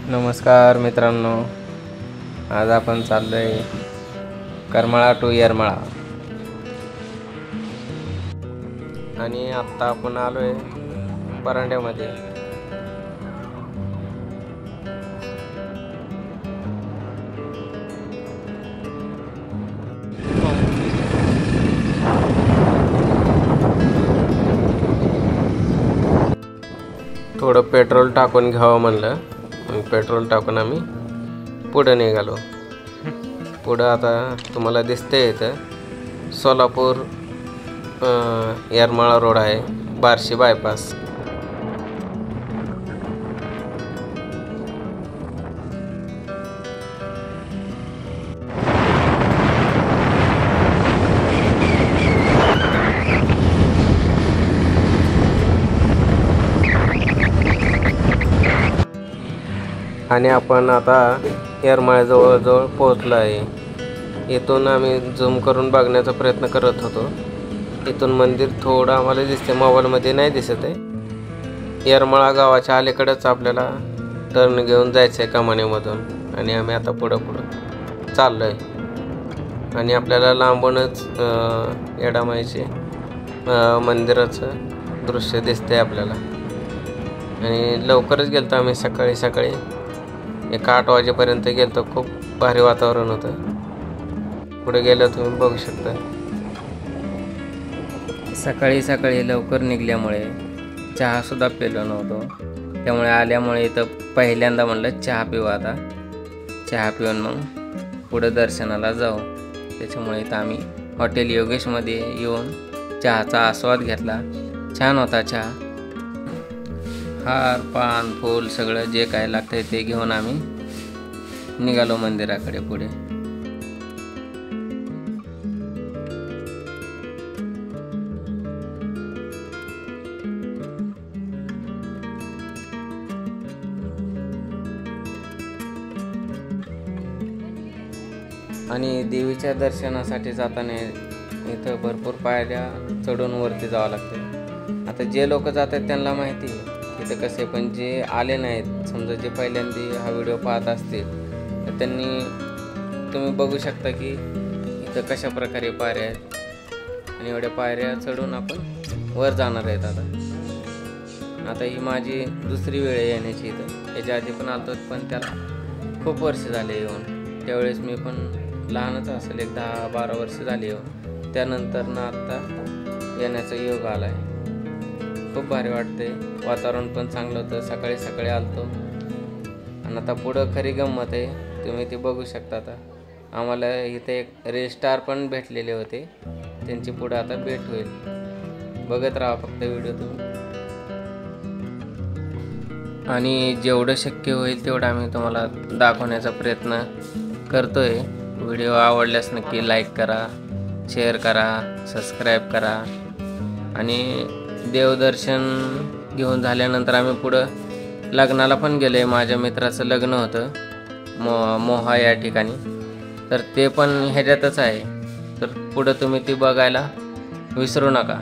नमस्कार मित्रांनो, आज आपण चाललोय करमाळा टू येरमाळा आणि आत्ता आपण आलोय परांड्यामध्ये. थोडं पेट्रोल टाकून घ्यावं म्हणलं, पेट्रोल टाकून आम्ही पुढे निघालो. पुढं आता तुम्हाला दिसते इथं सोलापूर येरमाळा रोड आहे, बार्शी बायपास. आणि आपण आता येरमाळ्याजवळ पोहोचलो आहे. इथून आम्ही झूम करून बघण्याचा प्रयत्न करत होतो. इथून मंदिर थोडं आम्हाला दिसते, मोबाईलमध्ये नाही दिसत आहे. येरमाळा गावाच्या अलीकडेच आपल्याला टर्न घेऊन जायचं आहे कमानीमधून. आणि आम्ही आता पुढं चाललो आहे. आणि आपल्याला लांबूनच येडामाईचे मंदिराचं दृश्य दिसते आपल्याला. आणि लवकरच गेलो आम्ही, सकाळी 8 वाजेपर्यंत गेलो. खूप भारी वातावरण होतं. पुढे गेलं तुम्ही बघू शकता. सकाळी लवकर निघल्यामुळे चहासुद्धा पिलो नव्हतो. त्यामुळे आल्यामुळे इथं पहिल्यांदा म्हणलं चहा पिऊ. आता चहा पिऊन मग पुढं दर्शनाला जाऊ. त्याच्यामुळे इथं आम्ही हॉटेल योगेशमध्ये येऊन चहाचा आस्वाद घेतला. छान होता चहा. हार पान फूल सगळं जे काय लागतंय ते घेऊन आम्ही निघालो मंदिराकडे पुढे. आणि देवीच्या दर्शनासाठी जाताना इथं भरपूर पायऱ्या चढून वरती जावं लागतं. आता जे लोक जातात त्यांना माहिती इथं कसे, पण जे आले नाहीत, समजा जे पहिल्यांदा हा व्हिडिओ पाहत असतील तर त्यांनी तुम्ही बघू शकता की इथं कशा प्रकारे पायऱ्या आहेत. आणि एवढ्या पायऱ्या चढून आपण वर जाणार आहेत. आता ही माझी दुसरी वेळ आहे येण्याची इथं. याच्या आधी पण आलतो, पण त्याला खूप वर्ष झाले येऊन. त्यावेळेस मी पण लहानच असेल, 10-12 वर्ष झाली येऊन. त्यानंतर ना आत्ता येण्याचा योग आला आहे. खूप भारी वाटते. वातावरण पण चांगलं होतं. सकाळी आलतो. आणि आता पुढं खरी गंमत आहे, तुम्ही ते बघू शकता. आता आम्हाला इथे एक रील स्टार पण भेटलेले होते. त्यांची पुढं आता भेट होईल. बघत राहा फक्त व्हिडिओ तुम्ही. आणि जेवढं शक्य होईल तेवढं आम्ही तुम्हाला दाखवण्याचा प्रयत्न करतोय. व्हिडिओ आवडल्यास नक्की लाईक करा, शेअर करा, सबस्क्राईब करा. आणि देवदर्शन घेऊन झाल्यानंतर आम्ही पुढं लग्नाला पण गेलो आहे. माझ्या मित्राचं लग्न होतं मोहा या ठिकाणी, तर ते पण ह्याच्यातच आहे. तर पुढं तुम्ही ती बघायला विसरू नका.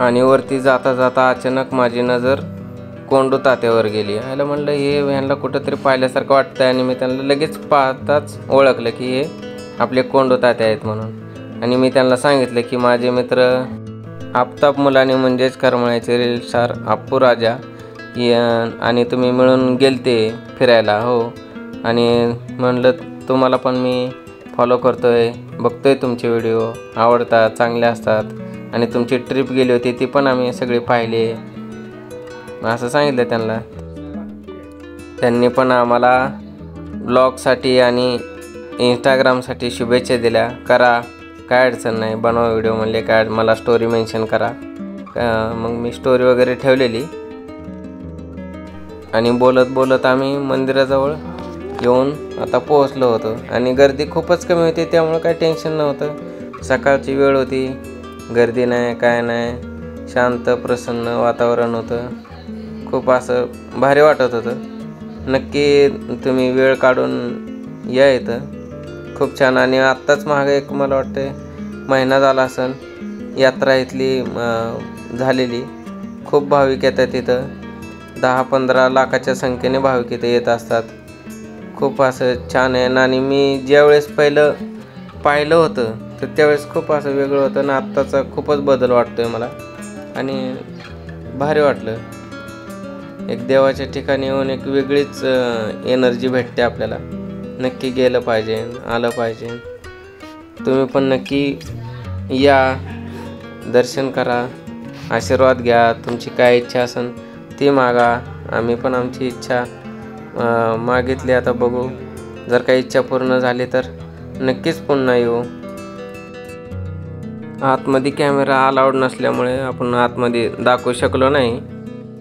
आणि वरती जाता जाता अचानक माझी नजर कोंडू तात्यावर गेली. ह्याला म्हणलं हे ह्यांना कुठंतरी पाहिल्यासारखं वाटतंय. आणि मी त्यांना लगेच पाहताच ओळखलं की हे आपले कोंडू तात्या आहेत म्हणून. आणि मी त्यांना सांगितलं की माझे मित्र आफताब मुलानी म्हणजेच करमाळ्याचे रील स्टार अप्पू राजा आणि तुम्ही मिळून गेलते फिरायला. हो. आणि म्हणलं तुम्हाला पण मी फॉलो करतोय, बघतोय तुमचे व्हिडिओ, आवडतात, चांगले असतात. आणि तुमची ट्रिप गेली होती ती पण आम्ही सगळे पाहिले, असं सांगितलं त्यांना. त्यांनी पण आम्हाला ब्लॉगसाठी आणि इंस्टाग्रामसाठी शुभेच्छा दिल्या. करा, काय अडचण नाही, बनवा व्हिडिओ म्हणले. काय मला स्टोरी मेन्शन करा. मग मी स्टोरी वगैरे ठेवलेली. आणि बोलत आम्ही मंदिराजवळ येऊन आता पोहोचलो होतो आणि गर्दी खूपच कमी होती, त्यामुळं काही टेन्शन नव्हतं. सकाळची वेळ होती, गर्दी नाही काय नाही, शांत प्रसन्न वातावरण होतं. खूप असं भारी वाटत होतं. नक्की तुम्ही वेळ काढून या इथं, खूप छान. आणि आत्ताच मागे एक मला वाटते महिना झाला असेल यात्रा इथली झालेली. खूप भाविक येतात इथं, 10-15 लाखाच्या संख्येने भाविक इथे येत असतात. खूप असं छान आहे. आणि मी ज्यावेळेस पहिलं पाहिलं होतं तर त्यावेळेस खूप असं वेगळं होतं ना, आत्ताचा खूपच बदल वाटतोय मला आणि भारी वाटलं. एक देवाच्या ठिकाणी येऊन एक वेगळीच एनर्जी भेटते आपल्याला. नक्की गेलं पाहिजे, आलं पाहिजे. तुम्ही पण नक्की या, दर्शन करा, आशीर्वाद घ्या. तुमची काय इच्छा असेल ती मागा. आम्ही पण आमची इच्छा मागितली, आता बघू. जर काही इच्छा पूर्ण झाली तर नक्कीच पुन्हा येऊ. आतमध्ये कॅमेरा अलाउड नसल्यामुळे आपण आतमध्ये दाखवू शकलो नाही,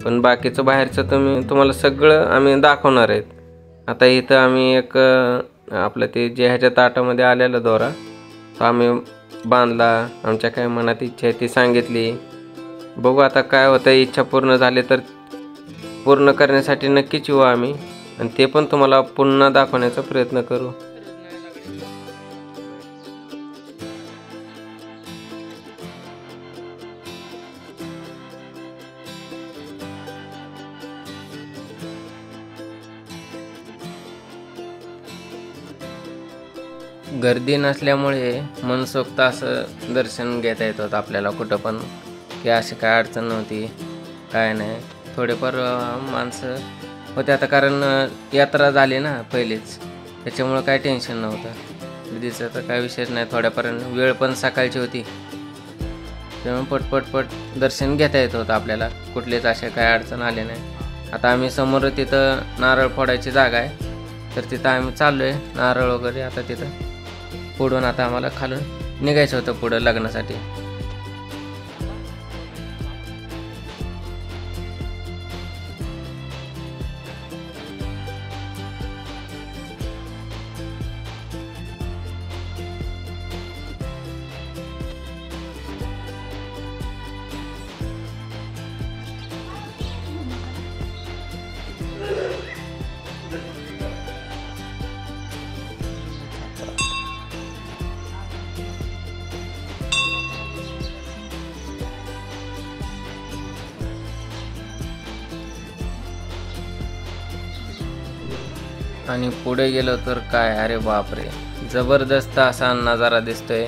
पण बाकीचं बाहेरचं तुम्हाला सगळं आम्ही दाखवणार आहेत. आता इथं आम्ही एक आपलं ते जे ह्याच्या ताटामध्ये आलेला दोरा तो आम्ही बांधला. आमच्या काय मनात इच्छा आहे ती सांगितली. बघू आता काय होतं. इच्छा पूर्ण झाली तर पूर्ण करण्यासाठी नक्कीच येऊ आम्ही आणि ते पण तुम्हाला पुन्हा दाखवण्याचा प्रयत्न करू. गर्दी नसल्यामुळे मनसोक्त असं दर्शन घेता येत होतं आपल्याला कुठं पण, की अशी काय अडचण नव्हती, काय नाही. थोडेफार माणसं होते आता, कारण यात्रा झाली ना पहिलीच, त्याच्यामुळं काय टेन्शन नव्हतं. गर्दीचं तर काय विशेष नाही. थोड्यापर्यंत वेळ पण सकाळची होती, त्यामुळे पटपट दर्शन घेता येत होतं आपल्याला. कुठलीच असे काय अडचण आली नाही. आता आम्ही समोर तिथं नारळ फोडायची जागा आहे, तर तिथं आम्ही चाललो आहे नारळ वगैरे आता तिथं फोडून. आता आम्हाला खालून निघायचं होतं पुढं लग्नासाठी. आणि पुढे गेलो तर काय, अरे बापरे, जबरदस्त असा नजारा दिसतोय.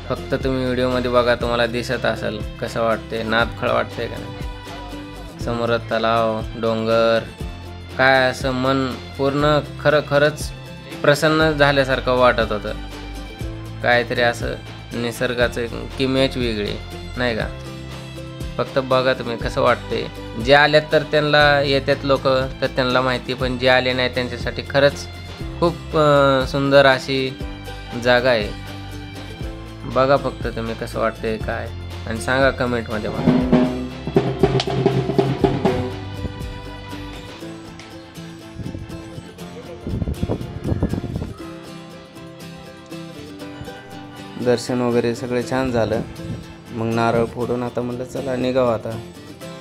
फक्त तुम्ही व्हिडिओमध्ये बघा, तुम्हाला दिसत असेल कसं वाटते. नादखळ वाटतंय का नाही. समोर तलाव, डोंगर, काय असं मन पूर्ण खरंच प्रसन्न झाल्यासारखं वाटत होतं. काहीतरी असं निसर्गाचं किमयाच वेगळी नाही का. फक्त बघा तुम्ही कसं वाटते. जे आल्यात तर त्यांना येतात लोक तर त्यांना माहिती, पण जे आले नाही त्यांच्यासाठी खरंच खूप सुंदर अशी जागा आहे. बघा फक्त तुम्ही कसं वाटते काय, आणि सांगा कमेंटमध्ये मला. दर्शन वगैरे सगळं छान झालं. मग नारळ फोडून आता म्हणलं चला निघावं. आता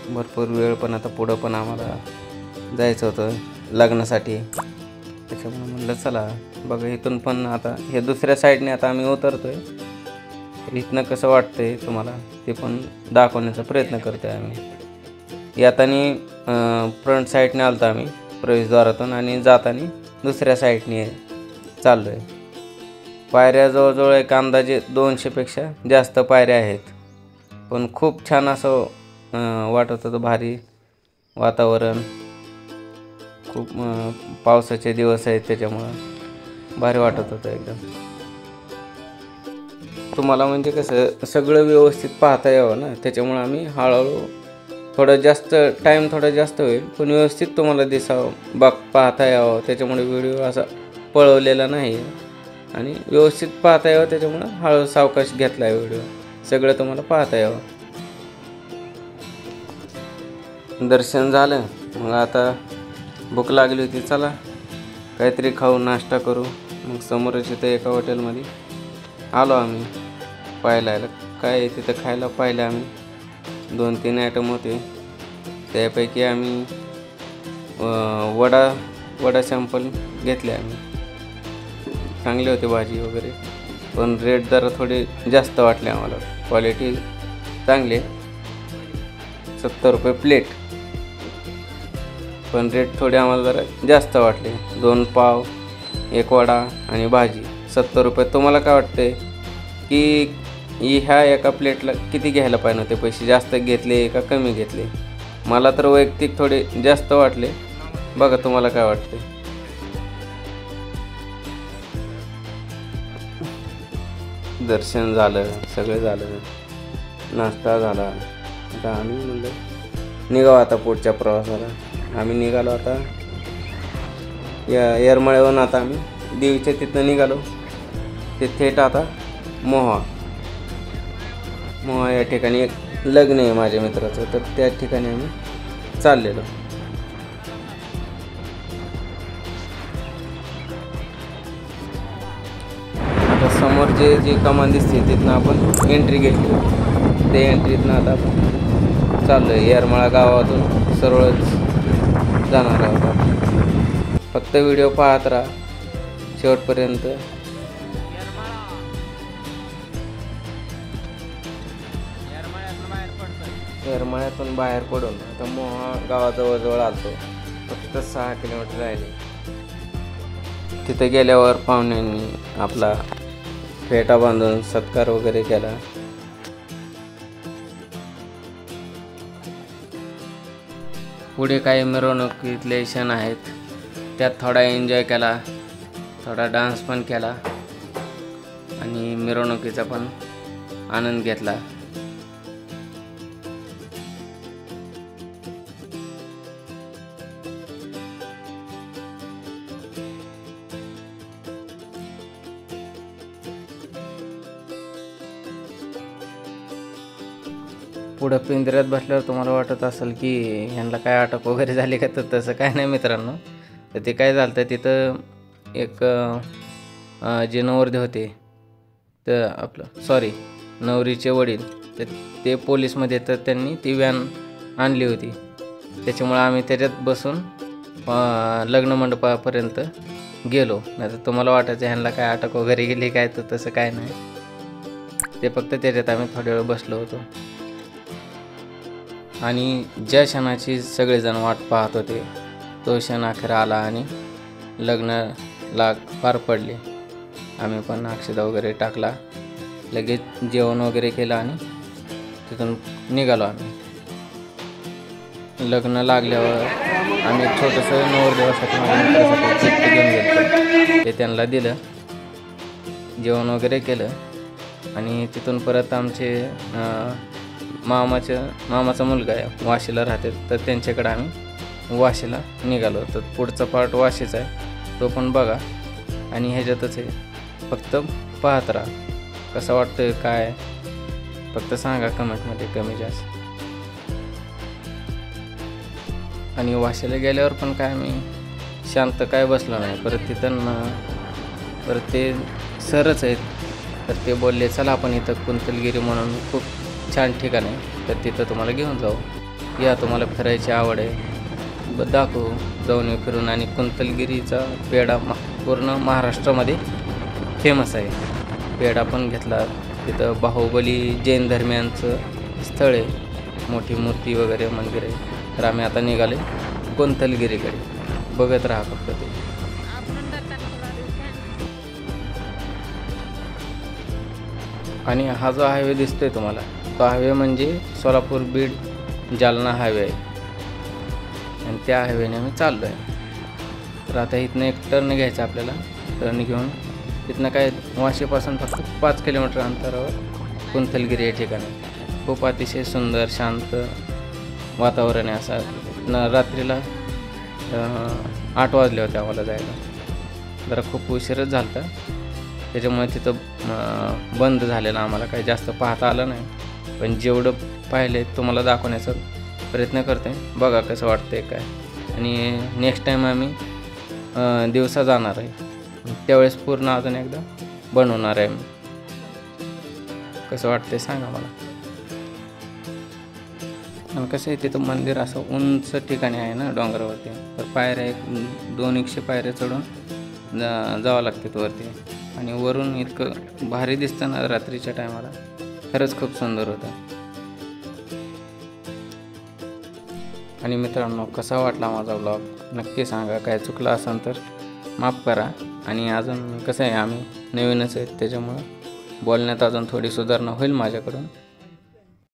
भरपूर वेळ पण आता पुढं पण आम्हाला जायचं होतं लग्नासाठी, त्याच्यामुळे म्हणलं चला. बघा इथून पण आता हे दुसऱ्या साईडने आता आम्ही उतरतोय. इथनं कसं वाटतंय तुम्हाला ते पण दाखवण्याचा प्रयत्न करतोय आम्ही. येताना फ्रंट साईडने आलतो आम्ही प्रवेशद्वारातून, आणि जाताना दुसऱ्या साईडने चाललो आहे. पायऱ्या जवळजवळ एक अंदाजे 200पेक्षा जास्त पायऱ्या आहेत, पण खूप छान असं वाटत होतं. भारी वातावरण, खूप पावसाचे दिवस आहेत त्याच्यामुळं भारी वाटत होतं एकदम. तुम्हाला म्हणजे कसं सगळं व्यवस्थित पाहता यावं ना, त्याच्यामुळं आम्ही हळूहळू थोडं जास्त होईल, पण व्यवस्थित तुम्हाला दिसावं, पाहता यावं, त्याच्यामुळे व्हिडिओ असा पळवलेला नाही आणि व्यवस्थित पाहता यावं, त्याच्यामुळं हळू सावकाश घेतला आहे व्हिडिओ. सगळं तुम्हाला पाहता यावं. दर्शन झालं, मग आता भूक लागली होती, चला काहीतरी खाऊ, नाश्ता करू. मग समोरच इथं एका हॉटेलमध्ये आलो आम्ही पाहायला. काय आहे तिथं खायला पाहिलं आम्ही. 2-3 आयटम होते. त्यापैकी आम्ही वडा सॅम्पल घेतले आम्ही. चांगले होते भाजी वगैरे, पण रेट जरा थोडे जास्त वाटले आम्हाला. क्वालिटी चांगली, 70 रुपये प्लेट, पण रेट थोडे आम्हाला जरा जास्त वाटले. 2 पाव, 1 वडा आणि भाजी 70 रुपये. तुम्हाला काय वाटते की ह्या एका प्लेटला किती घ्यायला पाहिजे होते? पैसे जास्त घेतले का कमी घेतले? मला तर वैयक्तिक थोडे जास्त वाटले. बघा तुम्हाला काय वाटते. दर्शन झालं, सगळं झालं, नाश्ता झाला. आता आम्ही म्हणलं निघावं आता पुढच्या प्रवासाला. आम्ही निघालो आता या येरमाळ्यावरून. आता आम्ही देवीच्या तिथनं निघालो. ते थेट आता मोहा या ठिकाणी एक लग्न आहे माझ्या मित्राचं, तर त्या ठिकाणी आम्ही चाललेलो. आता समोर जी कमान दिसते तिथनं आपण एंट्री घेतली. ते एंट्रीतनं आता आपण चाललो आहे. येरमाळा गावातून सरळच जाणार आहोत. फक्त व्हिडिओ पाहत राहा शेवटपर्यंत. येरमाळ्यातून बाहेर पडून आता मोहा गावाजवळ आलतो. फक्त 6 किलोमीटर राहिले. तिथे गेल्यावर पाहुण्यांनी आपला फेटा बांधून सत्कार वगैरे केला. पुढे काही मिरवणुकीतले क्षण आहेत, त्यात थोडा एन्जॉय केला, थोडा डान्स पण केला आणि मिरवणुकीचा पण आनंद घेतला. पुढं पिंजऱ्यात बसल्यावर तुम्हाला वाटत असेल की ह्यांना काय अटक वगैरे झाली का, तर तसं काय नाही मित्रांनो. तर ते काय झालं होतं तिथं एक जे नवरदेव होते, तर नवरीचे वडील, तर ते पोलीसमध्ये, तर त्यांनी ती व्हॅन आणली होती. त्याच्यामुळं आम्ही त्याच्यात बसून लग्न मंडपापर्यंत गेलो. नाही तर तुम्हाला वाटायचं ह्यांना काय अटक वगैरे गेली काय, तर तसं काय नाही. ते फक्त त्याच्यात आम्ही थोड्या वेळ बसलो होतो. आणि ज्या क्षणाची सगळेजण वाट पाहत होते तो क्षण अखेर आला आणि लग्नाला पार पडले. आम्ही पण अक्षता वगैरे टाकला, लगेच जेवण वगैरे केलं आणि तिथून निघालो आम्ही. लग्न लागल्यावर आम्ही एक छोटंसं नवरदेवासाठी गिफ्ट घेऊन गेलो. ते त्यांना दिलं, जेवण वगैरे केलं आणि तिथून परत आमचे मामाचा मुलगा आहे, वाशीला राहते, तर त्यांच्याकडे आम्ही वाशीला निघालो. तर पुढचा पार्ट वाशीचा आहे, तो पण बघा. आणि ह्याच्यातच आहे, फक्त पाहत राहा. कसं वाटतं काय, फक्त सांगा कमेंटमध्ये कमी जास्त. आणि वाशीला गेल्यावर पण काय आम्ही शांत काय बसलो नाही. परत ते सरच आहेत, तर ते बोलले चला आपण इथं कुंतलगिरी म्हणून खूप छान ठिकाण आहे, तर तिथं तुम्हाला घेऊन जाऊ. या, तुम्हाला फिरायची आवड आहे, दाखवू, जाऊन फिरून. आणि कुंतलगिरीचा पेढा पूर्ण महाराष्ट्रामध्ये फेमस आहे. पेढा पण घेतला. तिथं बाहुबली जैन धर्मियांचं स्थळ आहे, मोठी मूर्ती वगैरे मंदिर आहे. तर आम्ही आता निघाले कुंतलगिरीकडे. बघत राहा फक्त ते. आणि हा जो हायवे दिसतोय तुम्हाला, तो हायवे म्हणजे सोलापूर बीड जालना हायवे आहे. आणि त्या हायवेने आम्ही चाललो आहे. तर आता इथनं एक टर्न घ्यायचा आपल्याला. टर्न घेऊन तिथनं काय वाशीपासून फक्त 5 किलोमीटर अंतरावर कुंतलगिरी या ठिकाणी. खूप अतिशय सुंदर शांत वातावरण आहे. असं रात्रीला 8 वाजले होते आम्हाला जायला. जरा खूप उशीरच झाला होता, त्याच्यामुळे तिथं बंद झालेलं, आम्हाला काही जास्त पाहता आलं नाही. पण जेवढं पाहिले तुम्हाला दाखवण्याचा प्रयत्न करते. बघा कसं वाटतंय काय. आणि नेक्स्ट टाईम आम्ही दिवसा जाणार आहे, त्यावेळेस पूर्ण अजून एकदा बनवणार आहे मी. कसं वाटतंय सांगा मला. आणि कसं आहे तिथं मंदिर असं उंच ठिकाणी आहे ना डोंगरावरती, तर पायऱ्या 200 पायऱ्या चढून जावं लागतात वरती. आणि वरून इतकं भारी दिसतं ना रात्रीच्या टायमाला, खरंच खूप सुंदर होतं. आणि मित्रांनो, कसा वाटला माझा व्लॉग नक्की सांगा. काय चुकलं असेल तर माफ करा. आणि अजून कसं आहे, आम्ही नवीनच आहेत, त्याच्यामुळं बोलण्यात अजून थोडी सुधारणा होईल माझ्याकडून.